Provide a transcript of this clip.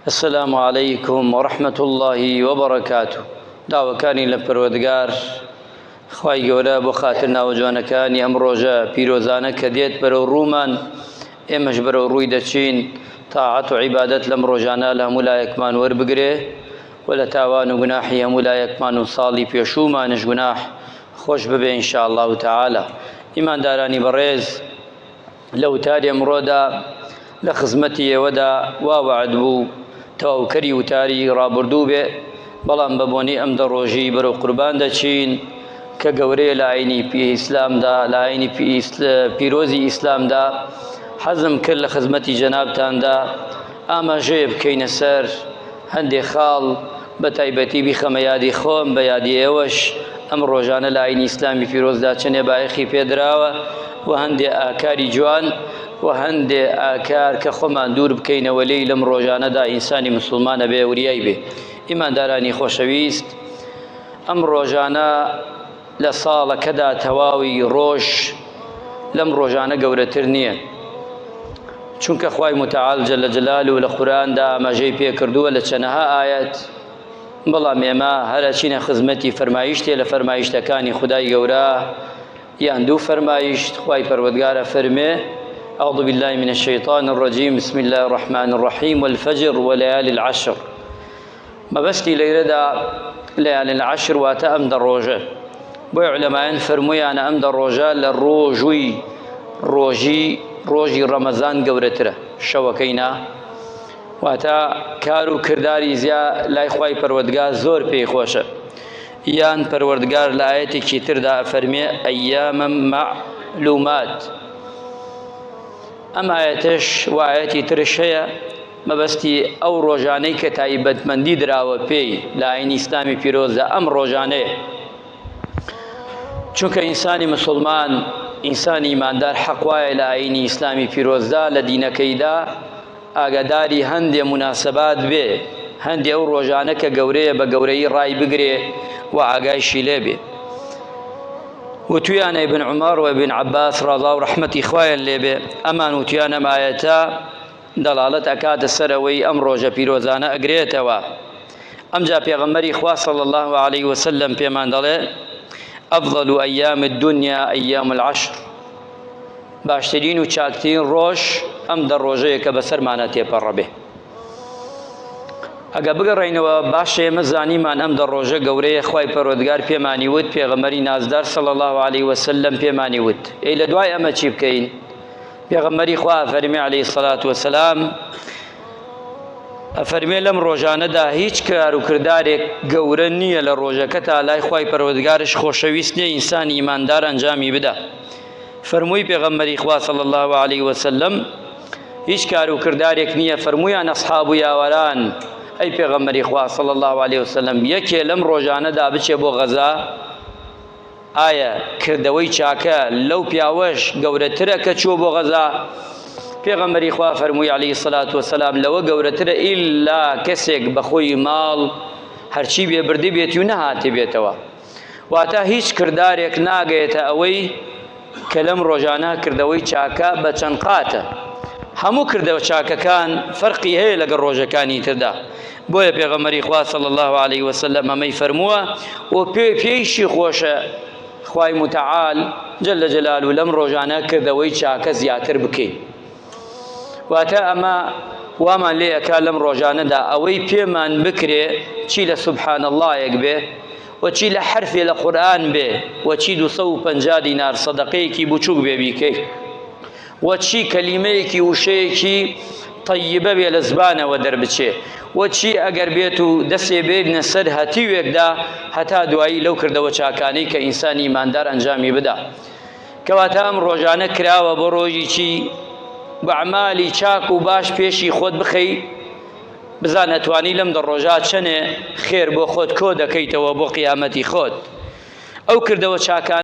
السلام عليكم ورحمة الله وبركاته. داوەکانی لە پەروەردگار خوای گەورە بۆ خاتر ناوجوانەکانی ئەم ڕۆژە پیرۆزانە کە دێت بەرەو ڕوومان، ئێمەش بەرەو ڕووی دەچین تاعەت و عیبادەت لەم ڕۆژانە لە هەموو لایەکمان وەربگرێ و لە تاوان و گوناحی هەموو لایەکمان و ساڵی پێشوومانش گوناح خۆش ببێ ئینشاءالله تعالى. ئیماندارانی بەڕێز، لە وتاری ئەمڕۆدا لە خزمەتی ئێوەدا وا وعد بوو تەواوکەری وتاری ڕابردوو بێ، بەڵام بە بۆنی ئەم دەڕۆژی بەرەو قوربان دەچین کە گەورەیە لە ئاینی ئیسلامدا، لە ئاینی پیرۆزی ئیسلامدا. حەزم کرد لە خزمەتی جەنابتاندا ئاماژەیە بکەینە سەر هەندێک خاڵ، بە تایبەتی بیخەمە یادی خۆم بە یادی ئێوەش ئەم ڕۆژانە لە ئاینی ئیسلامی پیرۆزدا چەندێ بایەخی پێدراوە و هەندێک ئاکاری جوان و هەندێک ئاکار کە خۆمان دوور بکەینەوە لێی لەم ڕۆژانەدا ئینسانی مسلمانە بێ وریای بێ. ئیماندارانی خۆشەویست، ئەم ڕۆژانە لە ساڵەکەدا تەواوی ڕۆژ لەم ڕۆژانە گەورەتر نییە، چونکە خوای متعال جل جلاله لە قورئاندا ئاماژەی پێ کردووە لە چەندەها ئایەت، بەڵام ئێمە هەرچینە خزمەتی فەرمایشتێ لە فەرمایشتەکانی خودای گەورە یان دوو فەرمایشت. خوای پەروەردگارە فەرمێ: أعوذ بالله من الشيطان الرجيم بسم الله الرحمن الرحيم والفجر وليالي العشر. مەبەستی لەیرەدا لەیالي العشر واتە ئەم دە ڕۆژە. بۆی عولەمایان فەرموویانە ئەم دە ڕۆژە لە ڕۆژی ڕەمەزان گەورەترە، شەوەکەی نا، واتە کار و کرداری زیا لای خوای پەروەردگار زۆر پێی خۆشە. یان پەروەردگار لە ئایەتێکی تردا فەرمێ ئەیامە معلومات. ئەم ئایەتش و ئایەتی ترش هەیە، مەبەستی ئەو ڕۆژانەی کە تایبەتمەندی دراوە پێی لە ئاینی ئیسلامی پیرۆزدا ئەم ڕۆژانەیە، چونکە ئینسانی مسلمان، ئینسانی ئیماندار حەق وایە لە ئاینی ئیسلامی پیرۆزدا لە دینەکەیدا ئاگاداری هەندێ مناسەبات بێ، هەندێ ئەو ڕۆژانە کە گەورەیە بە گەورەی ڕای بگرێ و ئاگایشی لێ بێ. وتویانە ابن عمر و ابن عباس ڕەضا و ڕەحمەتی خوایان لێ بێ، ئەمان وتیانە ئایەتە دەڵالەت ئەکاتە سەرەوەی ئەم ڕۆژە پیرۆزانە ئەگرێتەوە. ئەمجا پێغەمبەری خوا صلی الله عليه وسلم پێمان دەڵێ: أفضل أيام الدنيا أيام العشر. باشترین و چاکترین ڕۆژ ئەم دە ڕۆژەیە کە بەسەرمانە تێپەڕە بێ. ئەگە بگەڕێینەوە باشە ئێمە زانیمان ئەم دە ڕۆژە گەورەیە. خوای پەروەردگار پێمانی وت، پێغەمبەری نازدار صلی الله عليه وسلم پێمانی وت، ئەی لە دوای ئەمە چی بکەین؟ پێغەمبەری خوا فەرمی عەلەیهی سەڵات وەسەلام، ئەفەرمێ لەم ڕۆژانەدا هیچ کار و کردارێک گەورە نییە لە ڕۆژەکە تا لای خوای پەروەردگارش خۆشەویست نییە ئینسانی ئیماندار ئەنجامی بدا. فەرمووی پێغەمبەری خوا صلی الله عليه وسلم هیچ کار و کردارێک نییە. فەرموویان ئەسحاب و یاوەران: ئەی پێغەمبەری خوا صلی الله عليه وسلم، یەکێ لەم ڕۆژانەدا بچێ بۆ غەزا، ئایا کردەوەی چاکە لەو پیاوەش گەورەترە کە چووە بۆ غەزا؟ پێغەمبەری خوا فەرمووی عەلەیهی سەڵات وەسەلام لەوە گەورەترە ئیلا کەسێک بەخۆی ماڵ هەرچی بێبردی بێتی و نەهاتی بێتەوە. واتە هیچ کردارێک ناگەیەتە ئەوەی کە لەم ڕۆژانە کردەوەی چاکە بە چەند قاتە. هەموو کردەوە چاکەکان فەرقی هەیە لەگەڵ ڕۆژەکانی تردا. بۆیە پێغەمبەری خوا صلی الله عليه وسلم ئەمەی فەرمووە و پێیشی خۆشە خوای متعال جل جلاله لەم ڕۆژانە کردەوەی چاکە زیاتر بکەین. واتە ئەمە وامان لێ ئەکا لەم ڕۆژانەدا ئەوەی پێمان بکرێ چی لە سوبحان اللهیەک بێ، وچی لە حرفێ لە قورئان بێ، وچی 250 دینار سەدەقەیەکی بچووک بێ بیکەی، وچی کەلیمەیەکی وشەیەکی طیبە بێ لە زبانەوە دەربچێ، وچی ئەگەر بێت و دەستێ بێنە سەر هەتیوێکدا هەتا دوایی لەو کردەوە چاکانەی کە ئینسانی ئیماندار ئەنجامی بدا. کەواتە ئەم ڕۆژانە کراوە بۆ ڕۆژی چی؟ بە عەمالی چاک و باش پێشی خۆت بخەی، بزان ئەتوانی لەم دە ڕۆژە چەنێ خێر بۆ خۆت کۆ دەکەیتەوە بۆ قیامەتی خۆت. ئەو کردەوە چاکان